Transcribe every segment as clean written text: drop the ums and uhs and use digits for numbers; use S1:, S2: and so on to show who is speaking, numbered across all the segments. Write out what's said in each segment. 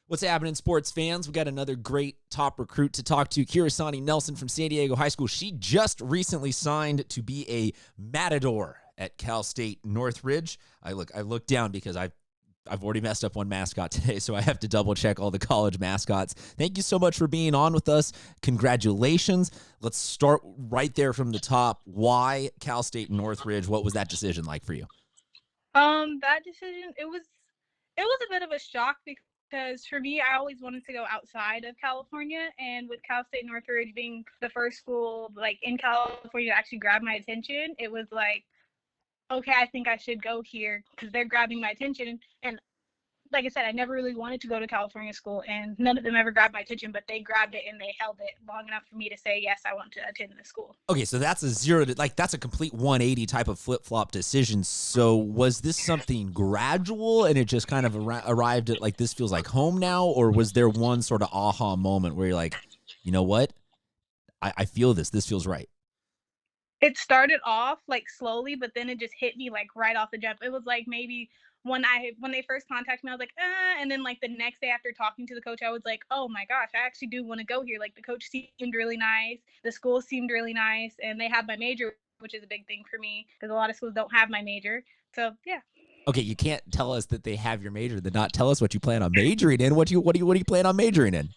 S1: What's happening, sports fans? We got another great top recruit to talk to, Kyrasani Nelson from San Diego High School. She just recently signed to be a matador at Cal State Northridge. I look down because I've already messed up one mascot today, so I have to double check all the college mascots. Thank you so much for being on with us. Congratulations. Let's start right there from the top. Why Cal State Northridge? What was that decision like for you?
S2: That decision, it was a bit of a shock because for me, I always wanted to go outside of California, and with Cal State Northridge being the first school like in California to actually grab my attention, it was like, okay, I think I should go here because they're grabbing my attention. And like I said, I never really wanted to go to California school, and none of them ever grabbed my attention, but they grabbed it and they held it long enough for me to say, yes, I want to attend this school.
S1: Okay, so that's that's a complete 180 type of flip-flop decision. So was this something gradual and it just kind of arrived at like, this feels like home now? Or was there one sort of aha moment where you're like, you know what? I feel this. This feels right.
S2: It started off like slowly, but then it just hit me like right off the jump. It was like maybe when they first contacted me, I was like, and then like the next day after talking to the coach, I was like, oh my gosh, I actually do want to go here. Like the coach seemed really nice, the school seemed really nice, and they have my major, which is a big thing for me because a lot of schools don't have my major. So yeah.
S1: Okay, you can't tell us that they have your major, then not tell us what you plan on majoring in. What do you plan on majoring in?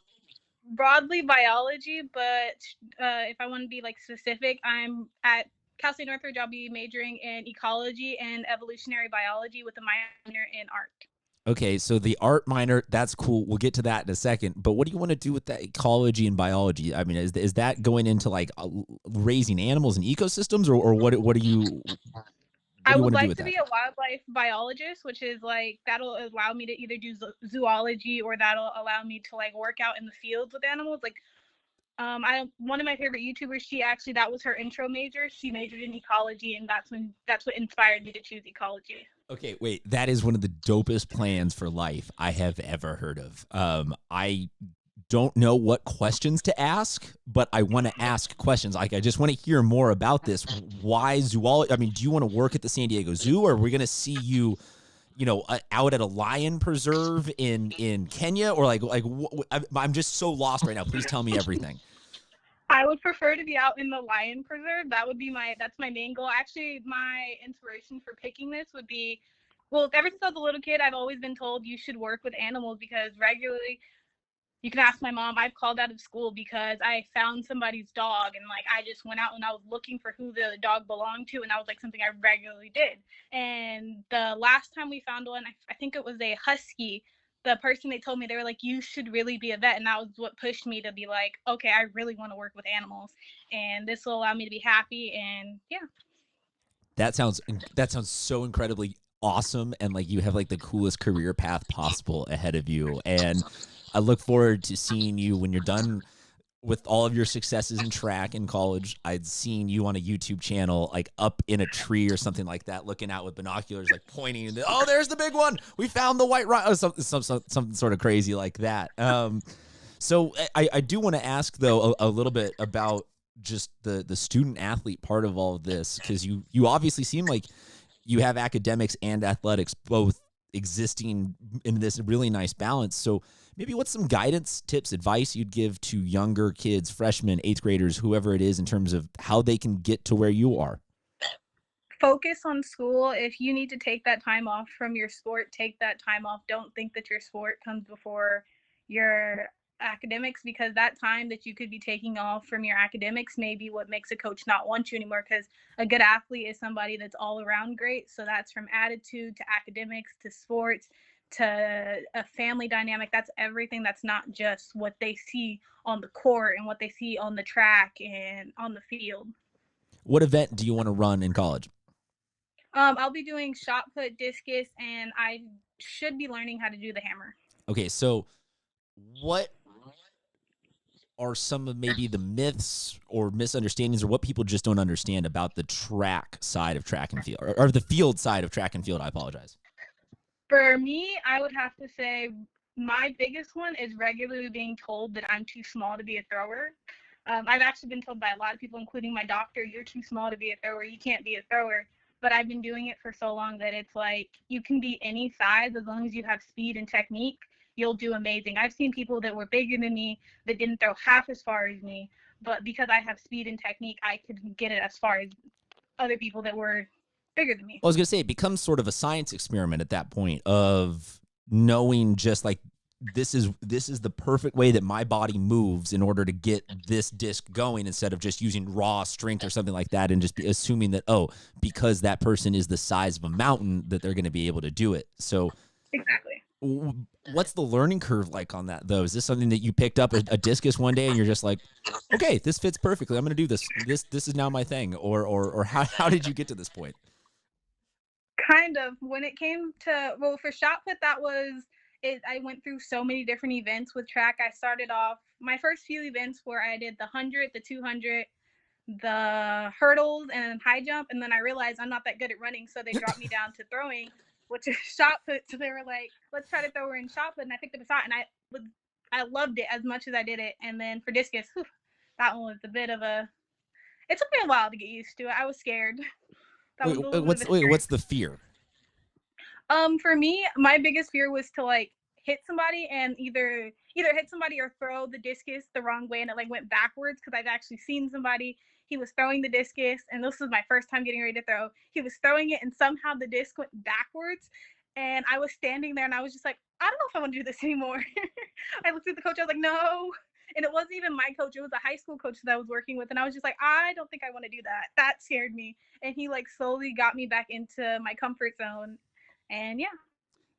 S2: Broadly biology, but if I want to be like specific, I'm at Cal State Northridge. I'll be majoring in ecology and evolutionary biology with a minor in art.
S1: Okay, so the art minor, that's cool. We'll get to that in a second. But what do you want to do with that ecology and biology? I mean, is that going into like raising animals and ecosystems, or what do you
S2: I would
S1: want to do
S2: like
S1: with
S2: to
S1: that?
S2: be a wildlife biologist, which is like that'll allow me to either do zoology or that'll allow me to like work out in the fields with animals. Like one of my favorite YouTubers, that was her intro major. She majored in ecology, and that's what inspired me to choose ecology.
S1: Okay, wait, that is one of the dopest plans for life I have ever heard of. I don't know what questions to ask, but I want to ask questions. Like, I just want to hear more about this. Why zoology? I mean, do you want to work at the San Diego Zoo, or are we going to see you, out at a lion preserve in Kenya, or I'm just so lost right now. Please tell me everything.
S2: I would prefer to be out in the lion preserve. That's my main goal. Actually, my inspiration for picking this would be, well, ever since I was a little kid, I've always been told you should work with animals because regularly, you can ask my mom, I've called out of school because I found somebody's dog and like I just went out and I was looking for who the dog belonged to, and that was like something I regularly did. And the last time we found one, I think it was a husky. The person, they told me, they were like, you should really be a vet, and that was what pushed me to be like, okay, I really want to work with animals, and this will allow me to be happy. And yeah.
S1: That sounds so incredibly awesome, and like you have like the coolest career path possible ahead of you. And I look forward to seeing you when you're done with all of your successes in track in college. I'd seen you on a YouTube channel, like up in a tree or something like that, looking out with binoculars, like pointing. And oh, there's the big one. We found the white rock. Oh, something sort of crazy like that. So I do want to ask though a little bit about just the student athlete part of all of this, because you obviously seem like you have academics and athletics both existing in this really nice balance. So maybe what's some guidance, tips, advice you'd give to younger kids, freshmen, eighth graders, whoever it is, in terms of how they can get to where you are?
S2: Focus on school. If you need to take that time off from your sport, take that time off. Don't think that your sport comes before your academics, because that time that you could be taking off from your academics may be what makes a coach not want you anymore, because a good athlete is somebody that's all around great. So that's from attitude to academics to sports to a family dynamic. That's everything. That's not just what they see on the court and what they see on the track and on the field.
S1: What event do you want to run in college?
S2: I'll be doing shot put, discus, and I should be learning how to do the hammer.
S1: Okay, so what are some of maybe the myths or misunderstandings, or what people just don't understand about the track side of track and field, or the field side of track and field? I apologize.
S2: For me, I would have to say my biggest one is regularly being told that I'm too small to be a thrower. I've actually been told by a lot of people, including my doctor, you're too small to be a thrower. You can't be a thrower. But I've been doing it for so long that it's like you can be any size as long as you have speed and technique. you'll do amazing. I've seen people that were bigger than me that didn't throw half as far as me, but because I have speed and technique, I could get it as far as other people that were bigger than me.
S1: Well, I was going to say, it becomes sort of a science experiment at that point of knowing just like, this is the perfect way that my body moves in order to get this disc going, instead of just using raw strength or something like that and just assuming that, oh, because that person is the size of a mountain, that they're going to be able to do it. So
S2: Exactly.
S1: what's the learning curve like on that, though? Is this something that you picked up a discus one day and you're just like, okay, this fits perfectly, I'm going to do this. This is now my thing. Or how did you get to this point?
S2: Kind of. When it came to, well, for shot put, that was it. I went through so many different events with track. I started off, my first few events where I did the 100, the 200, the hurdles, and high jump. And then I realized I'm not that good at running, so they dropped me down to throwing, which is shot put. So they were like, let's try to throw her in shot put. And I picked up a shot, and I loved it as much as I did it. And then for discus, that one was a bit of a, it took me a while to get used to it. I was scared.
S1: What's the fear?
S2: For me, my biggest fear was to like hit somebody and either hit somebody or throw the discus the wrong way, and it like went backwards, because I've actually seen somebody, he was throwing the discus, and this was my first time getting ready to throw. He was throwing it and somehow the disc went backwards, and I was standing there and I was just like, I don't know if I want to do this anymore. I looked at the coach, I was like, no. And it wasn't even my coach, it was a high school coach that I was working with, and I was just like, I don't think I want to do that. That scared me. And he like slowly got me back into my comfort zone. And yeah.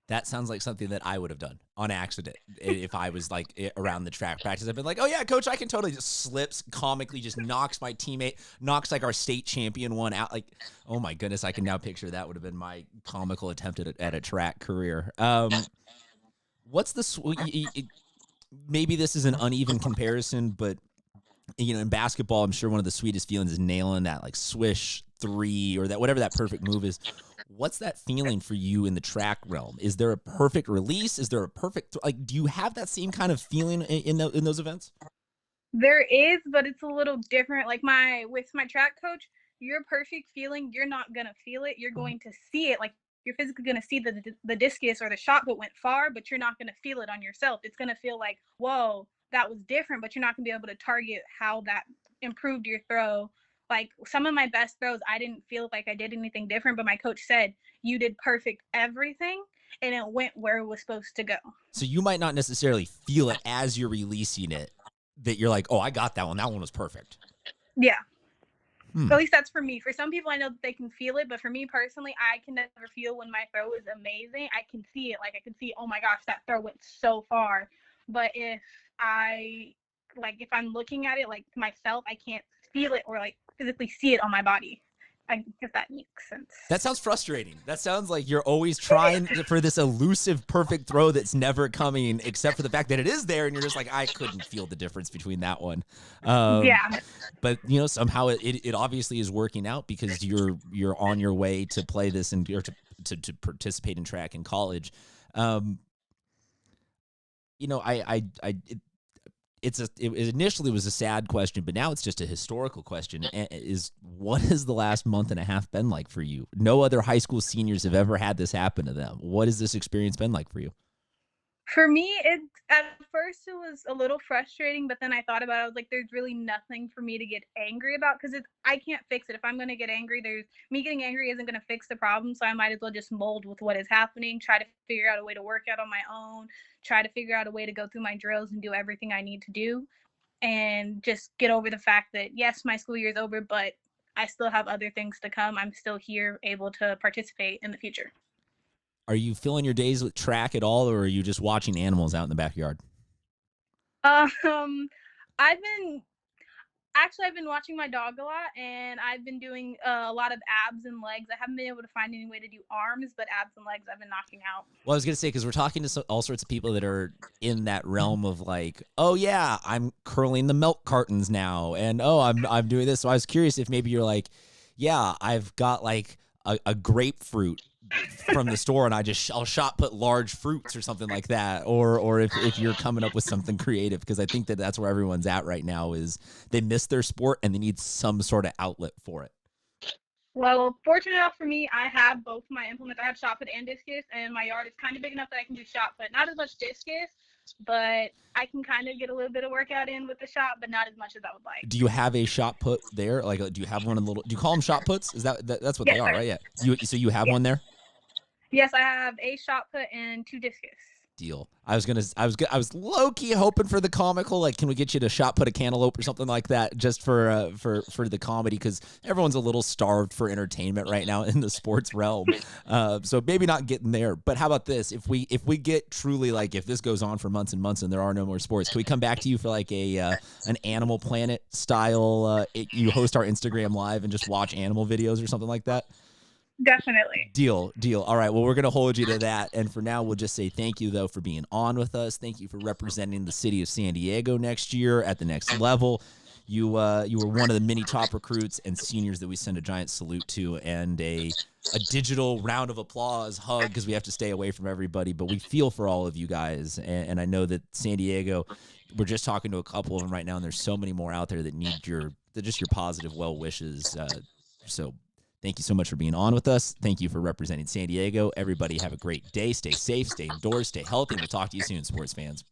S1: That sounds like something that I would have done on accident if I was like around the track practice. I've been like, oh yeah, coach, I can totally, just slips comically, just knocks my teammate, knocks like our state champion one out. Like, oh my goodness, I can now picture that would have been my comical attempt at a track career. What's the, maybe this is an uneven comparison, but you know, in basketball, I'm sure one of the sweetest feelings is nailing that like swish three or that, whatever that perfect move is. What's that feeling for you in the track realm? Is there a perfect release? Is there a perfect, like, do you have that same kind of feeling in those events?
S2: There is, but it's a little different. Like with my track coach, your perfect feeling, you're not going to feel it. You're going to see it. Like, you're physically going to see the discus or the shot put went far, but you're not going to feel it on yourself. It's going to feel like, whoa, that was different, but you're not going to be able to target how that improved your throw. Like, some of my best throws, I didn't feel like I did anything different, but my coach said, you did perfect everything, and it went where it was supposed to go.
S1: So you might not necessarily feel it as you're releasing it, that you're like, oh, I got that one. That one was perfect.
S2: Yeah. At least that's for me. For some people, I know that they can feel it, but for me personally, I can never feel when my throw is amazing. I can see it. Like, I can see, oh my gosh, that throw went so far. But if I'm looking at it like myself, I can't feel it or like physically see it on my body. If that makes sense.
S1: That sounds frustrating. That sounds like you're always trying for this elusive perfect throw that's never coming, except for the fact that it is there, and you're just like, I couldn't feel the difference between that one.
S2: Yeah.
S1: But you know, somehow it obviously is working out because you're on your way to play this and to participate in track in college. You know, it initially was a sad question, but now it's just a historical question. What has the last month and a half been like for you? No other high school seniors have ever had this happen to them. What has this experience been like for you?
S2: For me, at first it was a little frustrating, but then I thought about it. I was like, there's really nothing for me to get angry about, because I can't fix it. If I'm going to get angry, me getting angry isn't going to fix the problem, so I might as well just mold with what is happening, try to figure out a way to work out on my own, try to figure out a way to go through my drills and do everything I need to do, and just get over the fact that, yes, my school year is over, but I still have other things to come. I'm still here, able to participate in the future.
S1: Are you filling your days with track at all, or are you just watching animals out in the backyard?
S2: I've been watching my dog a lot, and I've been doing a lot of abs and legs. I haven't been able to find any way to do arms, but abs and legs I've been knocking out.
S1: Well, I was going to say, because we're talking to all sorts of people that are in that realm of like, oh yeah, I'm curling the milk cartons now, and oh, I'm doing this. So I was curious if maybe you're like, yeah, I've got like a grapefruit from the store, and I'll shot put large fruits or something like that, or if you're coming up with something creative, because I think that's where everyone's at right now, is they miss their sport and they need some sort of outlet for it.
S2: Well, fortunate enough for me, I have both my implements. I have shot put and discus, and my yard is kind of big enough that I can do shot put. Not as much discus, but I can kind of get a little bit of workout in with the shot, but not as much as I would like.
S1: Do you have a shot put there? Like, do you have one in the little? Do you call them shot puts? Is that's what they
S2: Yes,
S1: are,
S2: sir.
S1: right? Yeah. So you have
S2: Yes.
S1: one there.
S2: Yes, I have a shot put and 2 discus.
S1: Deal. I was low key hoping for the comical, like, can we get you to shot put a cantaloupe or something like that, just for the comedy, because everyone's a little starved for entertainment right now in the sports realm. So maybe not getting there, but how about this? If we get truly, like, if this goes on for months and months and there are no more sports, can we come back to you for like a an Animal Planet style? You host our Instagram live and just watch animal videos or something like that.
S2: Definitely.
S1: Deal. All right. Well, we're going to hold you to that. And for now, we'll just say thank you, though, for being on with us. Thank you for representing the city of San Diego next year at the next level. You were one of the many top recruits and seniors that we send a giant salute to, and a digital round of applause hug, because we have to stay away from everybody. But we feel for all of you guys. And I know that San Diego, we're just talking to a couple of them right now, and there's so many more out there that need your positive well wishes. So thank you so much for being on with us. Thank you for representing San Diego. Everybody have a great day. Stay safe, stay indoors, stay healthy. We'll talk to you soon, sports fans.